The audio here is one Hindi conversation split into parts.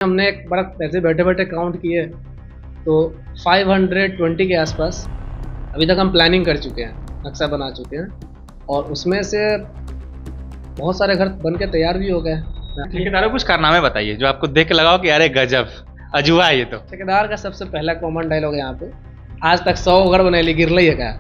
हमने एक बार ऐसे बैठे बैठे काउंट किए तो 520 के आसपास अभी तक हम प्लानिंग कर चुके हैं, नक्शा बना चुके हैं और उसमें से बहुत सारे घर बन के तैयार भी हो गए। ठेकेदारों कुछ कारनामे बताइए जो आपको देख के लगाओ कि अरे गजब अजूबा है ये तो। ठेकेदार का सबसे पहला कॉमन डायलॉग यहाँ पे, आज तक 100 घर बनेली गिरल है का।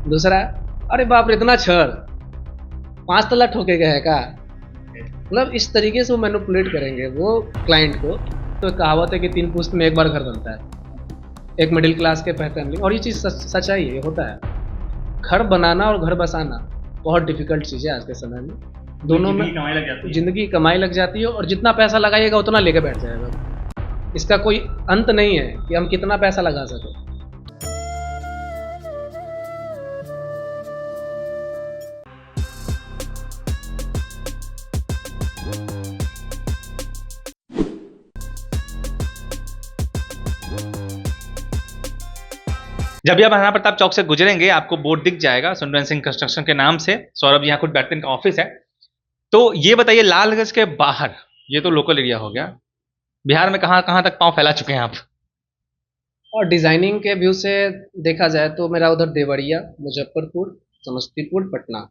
दूसरा, अरे बाप रे इतना छड़ 5 तला ठोके गए है का। मतलब इस तरीके से वो मैनिपुलेट करेंगे वो क्लाइंट को। तो कहावत है कि 3 पुश्त में एक बार घर बनता है, एक मिडिल क्लास के फैमिली, और ये चीज़ सच्चाई है, ये होता है। घर बनाना और घर बसाना बहुत डिफिकल्ट चीज़ है आज के समय में। दोनों में जिंदगी कमाई लग जाती है और जितना पैसा लगाइएगा उतना लेके बैठ जाएगा। इसका कोई अंत नहीं है कि हम कितना पैसा लगा सकें। जब भी आप महाराणा प्रताप चौक से गुजरेंगे आपको बोर्ड दिख जाएगा सुंदर सिंह कंस्ट्रक्शन के नाम से। सौरभ जी यहाँ खुद बैठते हैं, इनका ऑफिस है। तो ये बताइए, लालगंज के बाहर, ये तो लोकल एरिया हो गया, बिहार में कहाँ कहाँ तक पांव फैला चुके हैं आप? और डिजाइनिंग के व्यू से देखा जाए तो मेरा उधर देवरिया, मुजफ्फरपुर, समस्तीपुर, पटना,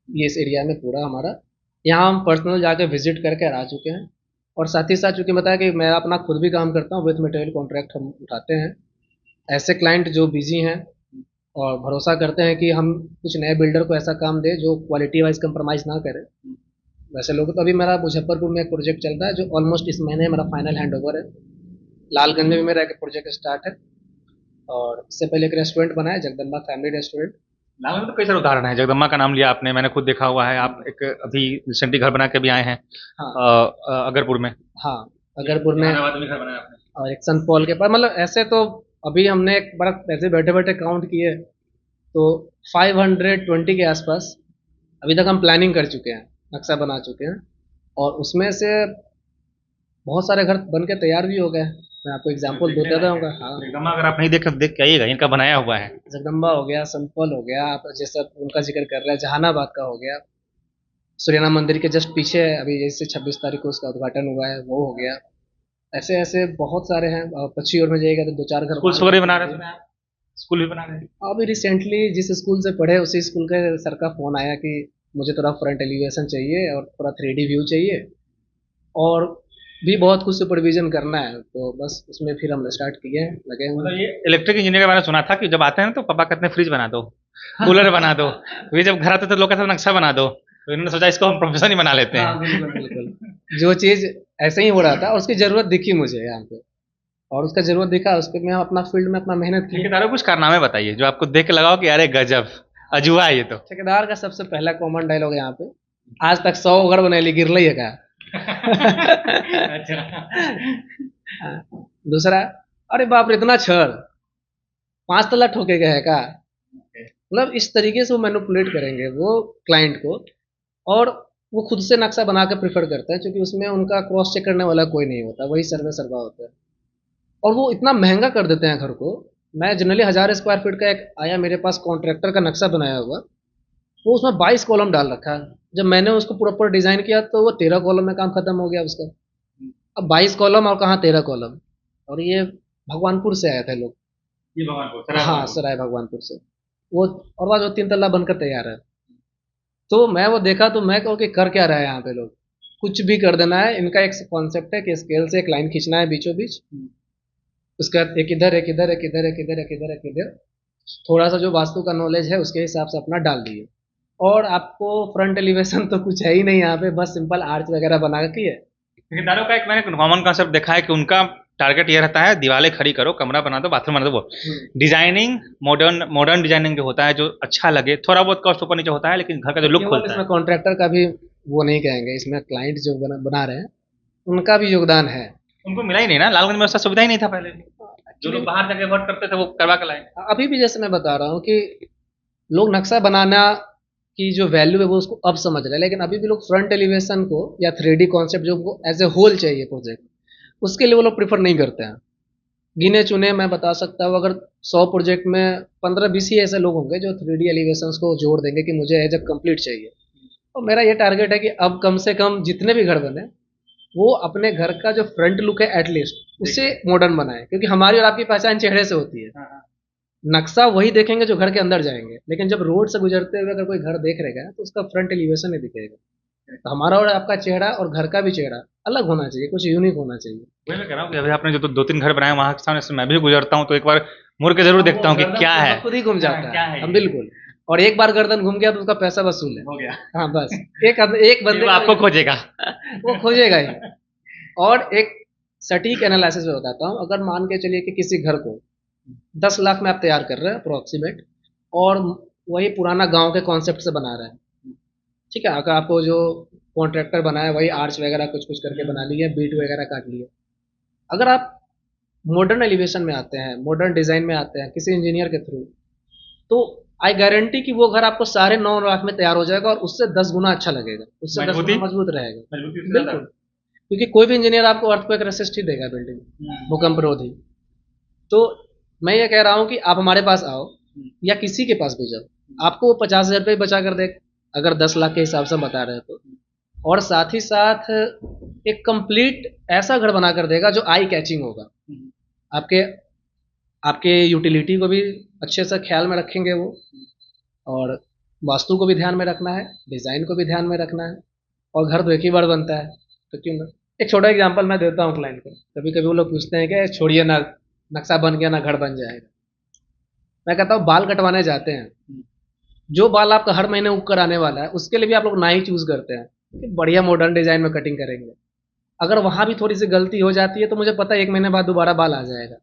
ये इस एरिया में पूरा हमारा। यहाँ हम पर्सनल जाके विजिट करके आ चुके हैं। और साथ ही साथ चूँकि बताया कि मैं अपना खुद भी काम करता हूँ, विथ मटेरियल कॉन्ट्रैक्ट हम उठाते हैं। ऐसे क्लाइंट जो बिजी हैं और भरोसा करते हैं कि हम कुछ नए बिल्डर को ऐसा काम दें जो क्वालिटी वाइज कंप्रोमाइज़ ना करे, वैसे लोग। तो अभी मेरा मुजफ्फरपुर में एक प्रोजेक्ट चल रहा है जो ऑलमोस्ट इस महीने मेरा फाइनल हैंड ओवर है। लालगंज में भी मेरा एक प्रोजेक्ट स्टार्ट है और इससे पहले एक रेस्टोरेंट बना है, जगदम्बा फैमिली रेस्टोरेंट। लालगंज में तो कई सारे उदाहरण है, जगदम्बा का नाम लिया आपने, मैंने खुद देखा हुआ है। आप एक अभी रिसेंटली घर बना के भी आए हैं। हाँ अगरपुर में। हाँ, अगरपुर में जहानाबाद में घर बनाया आपने। और एक सन पॉल के पास। मतलब ऐसे तो अभी हमने एक बार ऐसे बैठे बैठे काउंट किए तो 520 के आसपास अभी तक हम प्लानिंग कर चुके हैं, नक्शा बना चुके हैं और उसमें से बहुत सारे घर बन के तैयार भी हो गए। मैं आपको एग्जांपल देता रहूँगा। हाँ, जगदम्बा अगर आप नहीं देख के आइएगा, इनका बनाया हुआ है। जगदम्बा हो गया, संपल हो गया, आप जैसे उनका जिक्र कर रहे हैं, जहानाबाद का हो गया, सूर्यना मंदिर के जस्ट पीछे अभी जैसे 26 तारीख को उसका उद्घाटन हुआ है, वो हो गया। ऐसे ऐसे बहुत सारे हैं। पक्षी और में जाइएगा तो 2-4 घर स्कूल वगैरह बना रहे हैं, स्कूल भी बना रहे हैं। अभी रिसेंटली जिस स्कूल से पढ़े उसी स्कूल के सर का फ़ोन आया कि मुझे थोड़ा फ्रंट एलिवेशन चाहिए और थोड़ा 3D व्यू चाहिए और भी बहुत कुछ सुपरविजन करना है। तो बस उसमें फिर हम स्टार्ट किए हैं, लगे हुए। मतलब ये इलेक्ट्रिक इंजीनियर के बारे में सुना था कि जब आते हैं तो पापा कहते हैं फ्रिज बना दो, कूलर बना दो। फिर जब घर आते तो लोग कहते हैं नक्शा बना दो, तो इन्होंने सोचा इसको हम प्रोफेशन ही बना लेते हैं। हाँ, बिल्कुल बिल्कुल। जो चीज़ ऐसे ही हो रहा था और उसकी ज़रूरत दिखी मुझे यहाँ पे, और उसका ज़रूरत दिखा, उस पर मैं अपना फील्ड में अपना मेहनत की। ठेकेदारों कुछ कारनामे बताइए जो आपको देख के लगाओ कि अरे गजब अजूबा है ये तो। ठेकेदार का सबसे पहला कॉमन डायलॉग यहाँ पे, आज तक 100 घर बनेली गिरल है का। दूसरा, अरे बाप रे इतना छड़ 5 तला ठोके गए है का। मतलब इस तरीके से वो मैनिपुलेट करेंगे वो क्लाइंट को। और वो खुद से नक्शा बना के प्रेफर करता है क्योंकि उसमें उनका क्रॉस चेक करने वाला कोई नहीं होता, वही सर्वा होता है। और वो इतना महंगा कर देते हैं घर को। मैं जनरली 1000 स्क्वायर फीट का एक आया मेरे पास कॉन्ट्रैक्टर का नक्शा बनाया हुआ, वो उसमें 22 कॉलम डाल रखा है। जब मैंने उसको प्रॉपर डिज़ाइन किया तो वो 13 कॉलम में काम खत्म हो गया उसका। अब 22 कॉलम और कहाँ 13 कॉलम। और ये भगवानपुर से आए थे लोग। ये भगवानपुर, हाँ, सराय भगवानपुर से। वो और वह जो 3 तल्ला बनकर तैयार है। तो मैं वो देखा तो मैं कहूँ कि कर क्या रहा है यहाँ पे लोग। कुछ भी कर देना है। इनका एक कॉन्सेप्ट है कि स्केल से एक लाइन खींचना है बीचों बीच, उसका एक इधर एक इधर एक इधर एक इधर एक इधर एक इधर, थोड़ा सा जो वास्तु का नॉलेज है उसके हिसाब से अपना डाल दिए। और आपको फ्रंट एलिवेशन तो कुछ है ही नहीं यहाँ पे, बस सिंपल आर्च वगैरह बना के है। ठेकेदारों का एक मैंने कॉमन कॉन्सेप्ट देखा है कि उनका टारगेट ये रहता है, दीवारें खड़ी करो, कमरा बना दो, बाथरूम बना दो। वो डिजाइनिंग मॉडर्न डिजाइनिंग जो होता है, जो अच्छा लगे, थोड़ा बहुत कॉस्ट ऊपर नीचे होता है, लेकिन घर का जो लुक होता है। इसमें कॉन्ट्रैक्टर का भी वो नहीं कहेंगे, इसमें क्लाइंट जो बना रहे हैं उनका भी योगदान है। उनको मिला ही नहीं ना, लालगंज में ऐसा सुविधा ही नहीं था पहले। जो लोग बाहर जाके वर्क करते थे वो करवा के लाए। अभी भी जैसे मैं बता रहा हूँ कि लोग नक्शा बनाना की जो वैल्यू है वो उसको अब समझ रहे हैं, लेकिन अभी भी लोग फ्रंट एलिवेशन को या 3D कॉन्सेप्ट जो उनको एज ए होल चाहिए प्रोजेक्ट, उसके लिए वो लोग प्रीफर नहीं करते हैं। गिने चुने मैं बता सकता हूँ, अगर 100 प्रोजेक्ट में 15-20 ही ऐसे लोग होंगे जो 3D एलिवेशंस को जोड़ देंगे कि मुझे एज ए कंप्लीट चाहिए। और मेरा ये टारगेट है कि अब कम से कम जितने भी घर बने वो अपने घर का जो फ्रंट लुक है एटलीस्ट उसे मॉडर्न बनाए, क्योंकि हमारी और आपकी पहचान चेहरे से होती है। हाँ, हाँ। नक्शा वही देखेंगे जो घर के अंदर जाएंगे, लेकिन जब रोड से गुजरते हुए अगर कोई घर देख रहेगा तो उसका फ्रंट एलिवेशन ही दिखेगा। तो हमारा और आपका चेहरा और घर का भी चेहरा अलग होना चाहिए, कुछ यूनिक होना चाहिए। वही मैं कह रहा हूँ कि अभी आपने जो दो तीन घर बनाए वहां के सामने से मैं भी गुजरता हूँ तो एक बार मुड़ के जरूर देखता हूँ कि गर्दन क्या पूरा है। खुद ही घूम हाँ, जाता क्या है। है हाँ, ये? बिल्कुल। और एक बार गर्दन घूम गया तो उसका पैसा वसूल है। हो गया। हाँ बस, एक फिर बंदे वो का आपको खोजेगा। वो खोजेगा ही। और एक सटीक एनालिसिस में बताता हूँ, अगर मान के चलिए कि किसी घर को 10 लाख में आप तैयार कर रहे हैं अप्रोक्सीमेट, और वही पुराना गांव के कॉन्सेप्ट से बना रहे हैं, ठीक है, अगर आपको जो कॉन्ट्रैक्टर बनाया वही आर्च वगैरह कुछ कुछ करके बना लिया, बीट वगैरह काट लिया। अगर आप मॉडर्न एलिवेशन में आते हैं, मॉडर्न डिजाइन में आते हैं किसी इंजीनियर के थ्रू, तो आई गारंटी कि वो घर आपको 9.5 लाख में तैयार हो जाएगा और उससे 10 गुना अच्छा लगेगा, उससे 10 गुना मजबूती मजबूत रहेगा। मजबूती से ज्यादा। बिल्कुल, क्योंकि कोई भी इंजीनियर आपको अर्थक्वेक रेसिस्ट ही देगा बिल्डिंग, भूकंप रोधी। तो मैं ये कह रहा हूँ कि आप हमारे पास आओ या किसी के पास भी जाओ, आपको वो 50,000 रुपये बचा कर दे, अगर 10 लाख के हिसाब से हम बता रहे हैं तो। और साथ ही साथ एक कंप्लीट ऐसा घर बना कर देगा जो आई कैचिंग होगा। आपके आपके यूटिलिटी को भी अच्छे से ख्याल में रखेंगे वो, और वास्तु को भी ध्यान में रखना है, डिज़ाइन को भी ध्यान में रखना है। और घर तो एक ही बार बनता है, तो क्यों ना। एक छोटा एग्जांपल मैं देता हूँ क्लाइंट को, कभी कभी वो लोग पूछते हैं कि छोड़िए ना, नक्शा बन गया ना घर बन जाएगा। मैं कहता हूँ बाल कटवाने जाते हैं, जो बाल आपका हर महीने उग कर आने वाला है उसके लिए भी आप लोग ना ही चूज करते हैं कि बढ़िया मॉडर्न डिजाइन में कटिंग करेंगे। अगर वहां भी थोड़ी सी गलती हो जाती है तो मुझे पता है 1 महीने बाद दोबारा बाल आ जाएगा।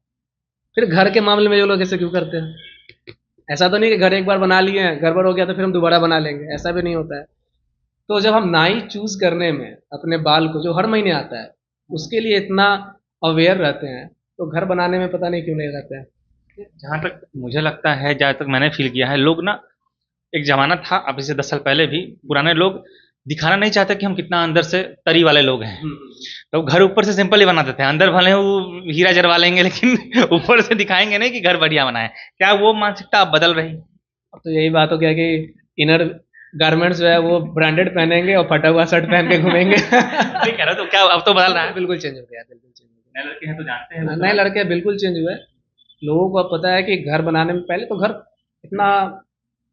फिर घर के मामले में ये लोग ऐसे क्यों करते हैं? ऐसा तो नहीं कि घर एक बार बना लिए हैं, गड़बड़ हो गया तो फिर हम दोबारा बना लेंगे, ऐसा भी नहीं होता है। तो जब हम नाई चूज करने में अपने बाल को जो हर महीने आता है उसके लिए इतना अवेयर रहते हैं, तो घर बनाने में पता नहीं क्यों नहीं रहते हैं। जहां तक मुझे लगता है, जहां तक मैंने फील किया है, लोग ना, एक जमाना था अभी से 10 साल पहले भी, पुराने लोग दिखाना नहीं चाहते कि हम कितना अंदर से तरी वाले लोग हैं। तो घर ऊपर से सिंपल ही बना देते हैं, अंदर भले वो हीरा जरवा लेंगे लेकिन ऊपर से दिखाएंगे नहीं कि घर बढ़िया बना है। क्या वो मानसिकता अब बदल रही? अब तो यही बात हो गया कि इनर गारमेंट्स जो है वो ब्रांडेड पहनेंगे और फटा हुआ शर्ट पहन के घूमेंगे। नहीं कह रहा तो क्या अब तो बदल रहा है? बिल्कुल चेंज हो गया, बिल्कुल चेंज हो नए लड़के हैं तो जानते हैं वो गया। तो नए बात। लड़के बिल्कुल चेंज हुए। लोगों को अब पता है कि घर बनाने में पहले तो घर इतना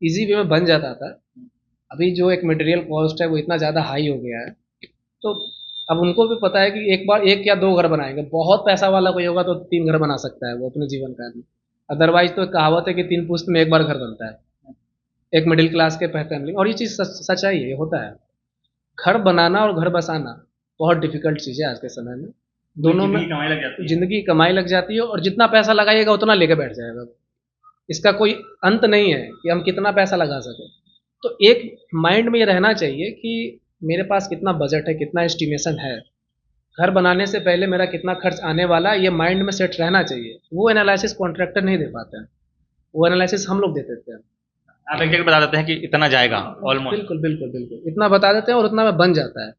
इजी वे में बन जाता था, अभी जो एक मटेरियल कॉस्ट है वो इतना ज़्यादा हाई हो गया है। तो अब उनको भी पता है कि एक बार एक या दो घर बनाएंगे, बहुत पैसा वाला कोई होगा तो 3 घर बना सकता है वो अपने जीवन काल में। अदरवाइज तो कहावत है कि 3 पुश्त में एक बार घर बनता है, एक मिडिल क्लास के फैमिली, और ये चीज़ सच्चाई है, ये होता है। घर बनाना और घर बसाना बहुत डिफिकल्ट चीज़ है आज के समय में। दोनों में जिंदगी कमाई लग जाती है। जिंदगी कमाई लग जाती है, और जितना पैसा लगाइएगा उतना लेके बैठ जाएगा वो। इसका कोई अंत नहीं है कि हम कितना पैसा लगा सकें। तो एक माइंड में ये रहना चाहिए कि मेरे पास कितना बजट है, कितना एस्टिमेशन है, घर बनाने से पहले मेरा कितना खर्च आने वाला है, ये माइंड में सेट रहना चाहिए। वो एनालिसिस कॉन्ट्रैक्टर नहीं दे पाते हैं, वो एनालिसिस हम लोग दे देते हैं। आप एक जगह बता देते हैं कि इतना जाएगा ऑलमोस्ट। बिल्कुल बिल्कुल बिल्कुल, इतना बता देते हैं और उतना में बन जाता है।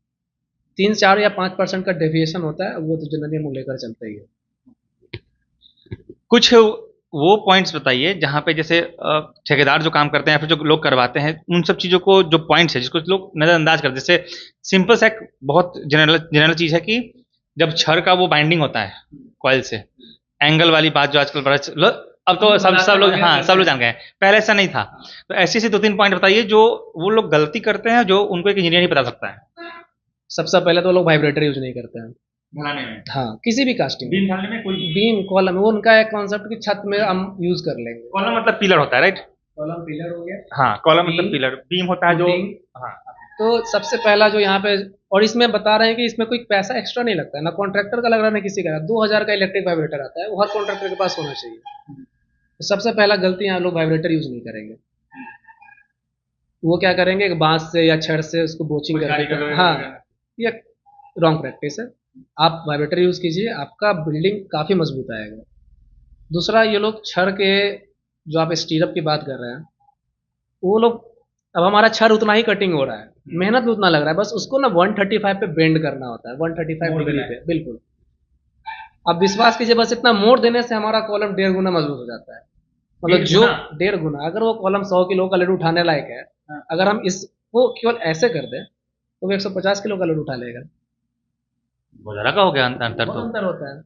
3 4 या 5% का डेविएशन होता है, वो तो जनरली हम लोग लेकर चलते ही है। कुछ वो पॉइंट्स बताइए जहाँ पे जैसे ठेकेदार जो काम करते हैं या फिर जो लोग करवाते हैं, उन सब चीज़ों को, जो पॉइंट्स है जिसको लोग नज़रअंदाज करते हैं। जैसे सिंपल सा एक बहुत जनरल जनरल चीज़ है कि जब छड़ का वो बाइंडिंग होता है कॉइल से, एंगल वाली बात जो आजकल बड़ा अब तो सब लोग, हाँ सब लोग जान गए हैं, पहले ऐसा नहीं था। तो ऐसी ऐसी 2 3 पॉइंट बताइए जो वो लोग गलती करते हैं, जो उनको एक इंजीनियर ही बता सकता है। सबसे पहले तो लोग वाइब्रेटर यूज नहीं करते हैं। ढलाने में, हाँ, किसी भी कास्टिंग बीम ढालने में, कोई बीम कॉलम, वो उनका एक कॉन्सेप्ट कि छत में हम यूज कर लेंगे। कॉलम मतलब पिलर होता है, राइट? कॉलम पिलर हो गया। हाँ, कॉलम मतलब बीम, पिलर, बीम होता है जो, footing। हाँ। तो सबसे पहला जो यहाँ पे, और इसमें बता रहे हैं कि इसमें कोई पैसा एक्स्ट्रा नहीं लगता है, ना कॉन्ट्रैक्टर का लग रहा है ना किसी का। 2000 का इलेक्ट्रिक वाइब्रेटर आता है, वो हर कॉन्ट्रैक्टर के पास होना चाहिए। तो सबसे पहला गलती यहाँ लोग वाइब्रेटर यूज नहीं करेंगे। वो क्या करेंगे, एक बांस से या छड़ से उसको बोचिंग करके, हाँ, ये रॉन्ग प्रैक्टिस है। आप वाइब्रेटर यूज कीजिए, आपका बिल्डिंग काफी मजबूत आएगा। दूसरा, ये लोग छड़ के, जो आप स्टीरअप की बात कर रहे हैं, वो लोग, अब हमारा छड़ उतना ही कटिंग हो रहा है, मेहनत भी उतना लग रहा है, बस उसको ना 135 पे बेंड करना होता है, 135 डिग्री पे, बिल्कुल। अब विश्वास कीजिए, बस इतना मोड़ देने से हमारा कॉलम 1.5 गुना मजबूत हो जाता है। मतलब जो 1.5 गुना, अगर वो कॉलम 100 किलो का लोड उठाने लायक है, अगर हम इस वो केवल ऐसे कर दे तो वो 150 किलो का लोड उठा लेगा। बहुत ज़्यादा का हो गया अंतर बहुत तो। अंतर होता है। अब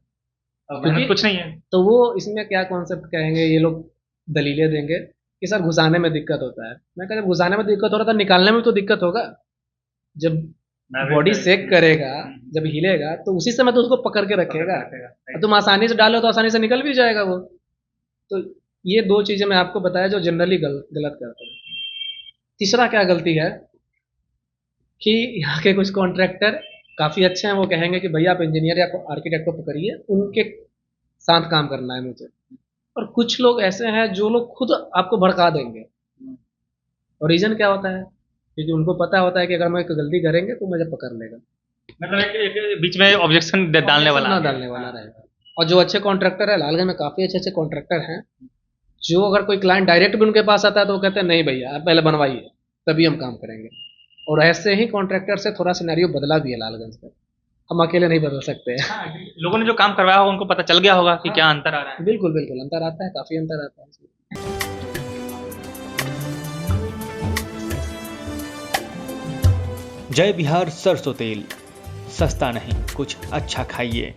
क्योंकि मेहनत कुछ नहीं है। तो वो इसमें क्या कॉन्सेप्ट कहेंगे ये लोग, दलीलें देंगे कि सर घुसाने में दिक्कत होता है। मैं कहा जब घुसाने में दिक्कत हो रहा था निकालने में तो दिक्कत होगा। जब बॉडी सेक करेगा, जब हिलेगा तो उसी समय तो उसको पकड़ के रखेगा। तुम आसानी से डालो तो आसानी से निकल भी जाएगा वो। तो ये दो चीजें मैं आपको बताया जो जनरली गलत करते हैं। तीसरा क्या गलती है कि यहाँ के कुछ कॉन्ट्रैक्टर काफ़ी अच्छे हैं, वो कहेंगे कि भैया आप इंजीनियर या आर्किटेक्ट को पकड़िए, उनके साथ काम करना है मुझे। और कुछ लोग ऐसे हैं जो लोग खुद आपको भड़का देंगे। और रीज़न क्या होता है? क्योंकि उनको पता होता है कि अगर मैं एक गलती करेंगे तो मुझे पकड़ लेगा, मतलब एक बीच में ऑब्जेक्शन डालने वाला ना आ गया। डालने वाला रहेगा। और जो अच्छे कॉन्ट्रैक्टर है, लालगंज में काफ़ी अच्छे अच्छे कॉन्ट्रैक्टर हैं, जो अगर कोई क्लाइंट डायरेक्ट भी उनके पास आता है तो वो कहते हैं नहीं भैया आप पहले बनवाइए तभी हम काम करेंगे। और ऐसे ही कॉन्ट्रैक्टर से थोड़ा सिनेरियो बदला भी है लालगंज का, हम अकेले नहीं बदल सकते हैं। हाँ, लोगों ने जो काम करवाया होगा उनको पता चल गया होगा कि क्या अंतर आ रहा है। बिल्कुल बिल्कुल अंतर आता है, काफ़ी अंतर आता है। जय बिहार सरसों तेल, सस्ता नहीं कुछ अच्छा खाइए।